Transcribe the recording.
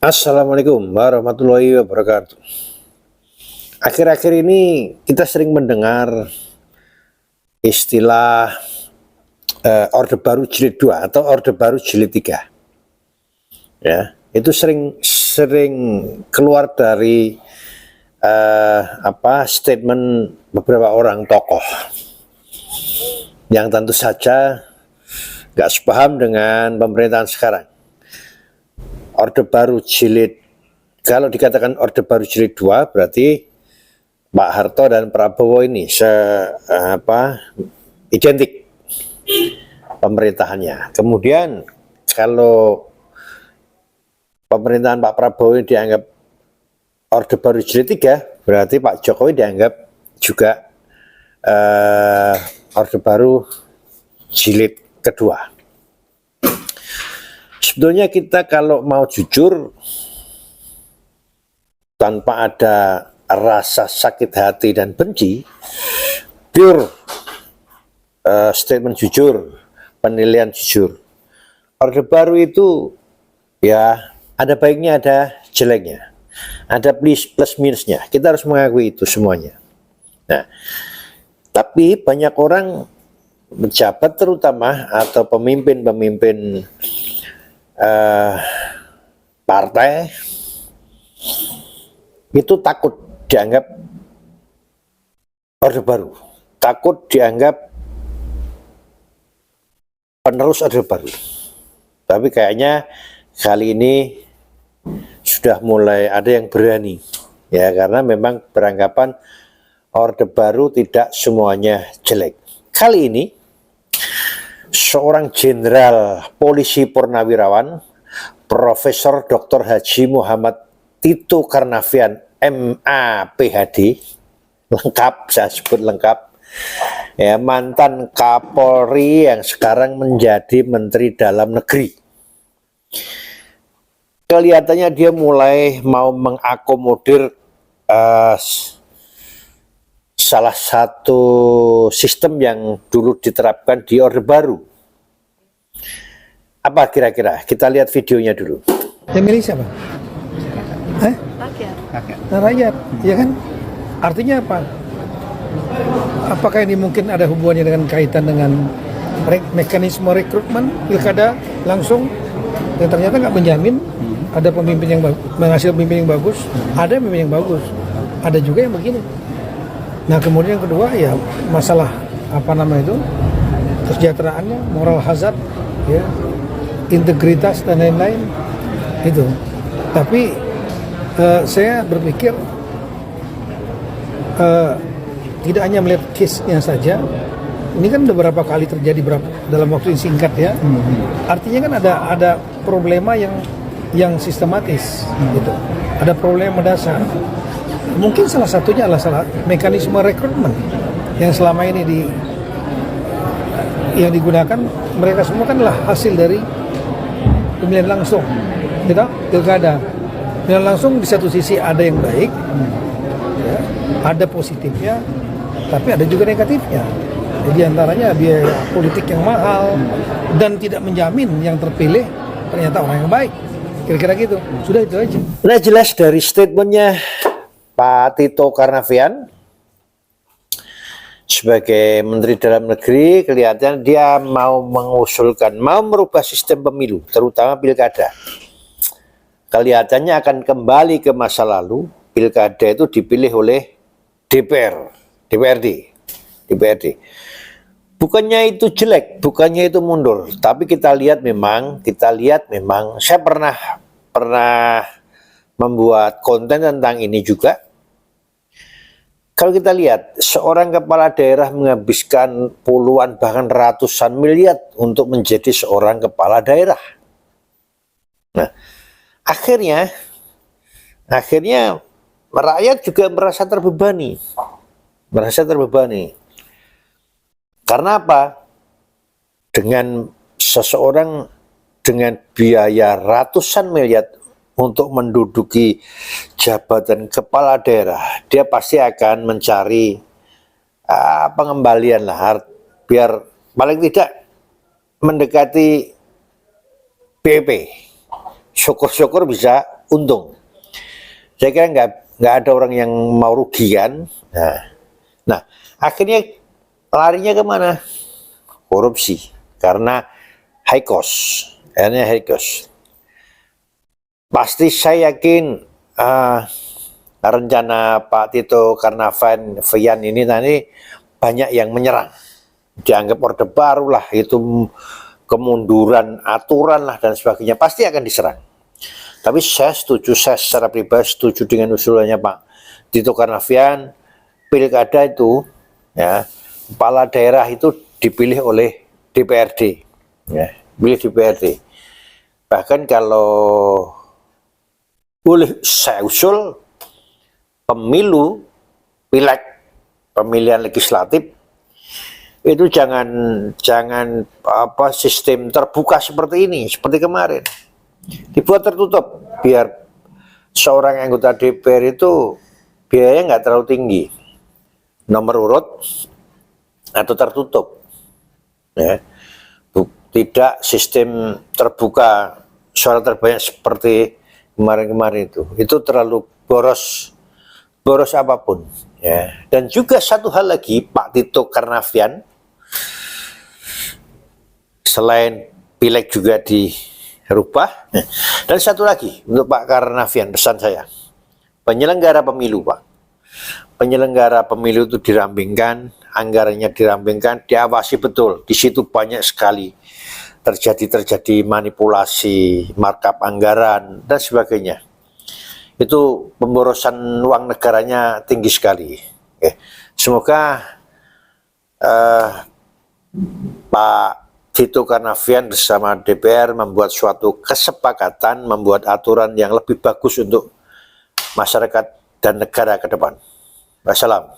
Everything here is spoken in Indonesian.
Assalamualaikum warahmatullahi wabarakatuh. Akhir-akhir ini kita sering mendengar istilah Orde Baru Jilid 2 atau Orde Baru Jilid 3. Ya, itu sering keluar dari statement beberapa orang tokoh yang tentu saja nggak sepaham dengan pemerintahan sekarang. Orde Baru Jilid, kalau dikatakan Orde Baru Jilid 2 berarti Pak Harto dan Prabowo ini identik pemerintahannya. Kemudian kalau pemerintahan Pak Prabowo ini dianggap Orde Baru Jilid 3, berarti Pak Jokowi dianggap juga Orde Baru Jilid kedua. Sebetulnya kita kalau mau jujur, tanpa ada rasa sakit hati dan benci, pure statement jujur, penilaian jujur, Orde Baru itu ya ada baiknya, ada jeleknya, ada plus minusnya. Kita harus mengakui itu semuanya. Nah, tapi banyak orang pejabat terutama atau pemimpin partai itu takut dianggap Orde Baru, takut dianggap penerus Orde Baru. Tapi kayaknya kali ini sudah mulai ada yang berani, ya, karena memang beranggapan Orde Baru tidak semuanya jelek. Kali ini seorang jenderal polisi purnawirawan, Profesor Dr. Haji Muhammad Tito Karnavian MA PhD, lengkap, saya sebut lengkap, ya, mantan Kapolri yang sekarang menjadi Menteri Dalam Negeri. Kelihatannya dia mulai mau mengakomodir salah satu sistem yang dulu diterapkan di Orde Baru. Apa kira-kira? Kita lihat videonya dulu. Yang milih siapa? Rakyat. Nah, rakyat, ya kan? Artinya apa? Apakah ini mungkin ada hubungannya dengan kaitan dengan mekanisme rekrutmen pilkada langsung yang ternyata nggak menjamin ada pemimpin yang menghasil pemimpin yang bagus, ada pemimpin yang bagus, ada juga yang begini. Nah, kemudian yang kedua ya masalah kesejahteraannya, moral hazard, ya, integritas dan lain-lain itu. Tapi saya berpikir tidak hanya melihat case-nya saja. Ini kan beberapa kali terjadi dalam waktu yang singkat, ya. Artinya kan ada problema yang sistematis, gitu. Ada problema mendasar. Mungkin salah satunya adalah mekanisme rekrutmen yang selama ini yang digunakan. Mereka semua kan adalah hasil dari pemilihan langsung, gitu, pilkada. Pemilihan langsung di satu sisi ada yang baik, ya, ada positifnya, tapi ada juga negatifnya. Jadi antaranya biaya politik yang mahal dan tidak menjamin yang terpilih ternyata orang yang baik. Kira-kira gitu. Sudah, itu aja. Nah, jelas dari statementnya Pak Tito Karnavian sebagai Menteri Dalam Negeri, kelihatan dia mau merubah sistem pemilu, terutama pilkada. Kelihatannya akan kembali ke masa lalu. Pilkada itu dipilih oleh DPRD. Bukannya itu jelek, bukannya itu mundur, tapi kita lihat memang saya pernah membuat konten tentang ini juga. Kalau kita lihat, seorang kepala daerah menghabiskan puluhan bahkan ratusan miliar untuk menjadi seorang kepala daerah. Nah, akhirnya rakyat juga merasa terbebani. Karena apa? Dengan seseorang dengan biaya ratusan miliar untuk menduduki jabatan kepala daerah, dia pasti akan mencari pengembalian lah, biar paling tidak mendekati BEP. Syukur-syukur bisa untung. Saya kira nggak ada orang yang mau rugi kan. Nah, akhirnya larinya kemana? Korupsi, karena high cost. Akhirnya high cost. Pasti saya yakin rencana Pak Tito Karnavian ini tadi banyak yang menyerang. Dianggap orde baru lah, itu kemunduran aturan lah dan sebagainya, pasti akan diserang. Tapi saya secara pribadi setuju dengan usulannya Pak Tito Karnavian. Pilkada itu, ya, kepala daerah itu dipilih oleh DPRD, ya, pilih DPRD. Bahkan kalau boleh saya usul pemilu, pileg, pemilihan legislatif itu jangan sistem terbuka seperti ini, seperti kemarin. Dibuat tertutup biar seorang anggota DPR itu biayanya nggak terlalu tinggi, nomor urut atau tertutup, ya. Tidak sistem terbuka suara terbanyak seperti kemarin-kemarin itu terlalu boros apapun, ya. Dan juga satu hal lagi, Pak Tito Karnavian selain pileg juga dirubah. Dan satu lagi untuk Pak Karnavian, pesan saya, penyelenggara pemilu, Pak, penyelenggara pemilu itu dirampingkan, anggarannya dirampingkan, diawasi betul. Di situ banyak sekali terjadi manipulasi, markup anggaran dan sebagainya. Itu pemborosan uang negaranya tinggi sekali. Semoga Pak Tito Karnavian bersama DPR membuat suatu kesepakatan, membuat aturan yang lebih bagus untuk masyarakat dan negara ke depan. Wassalam.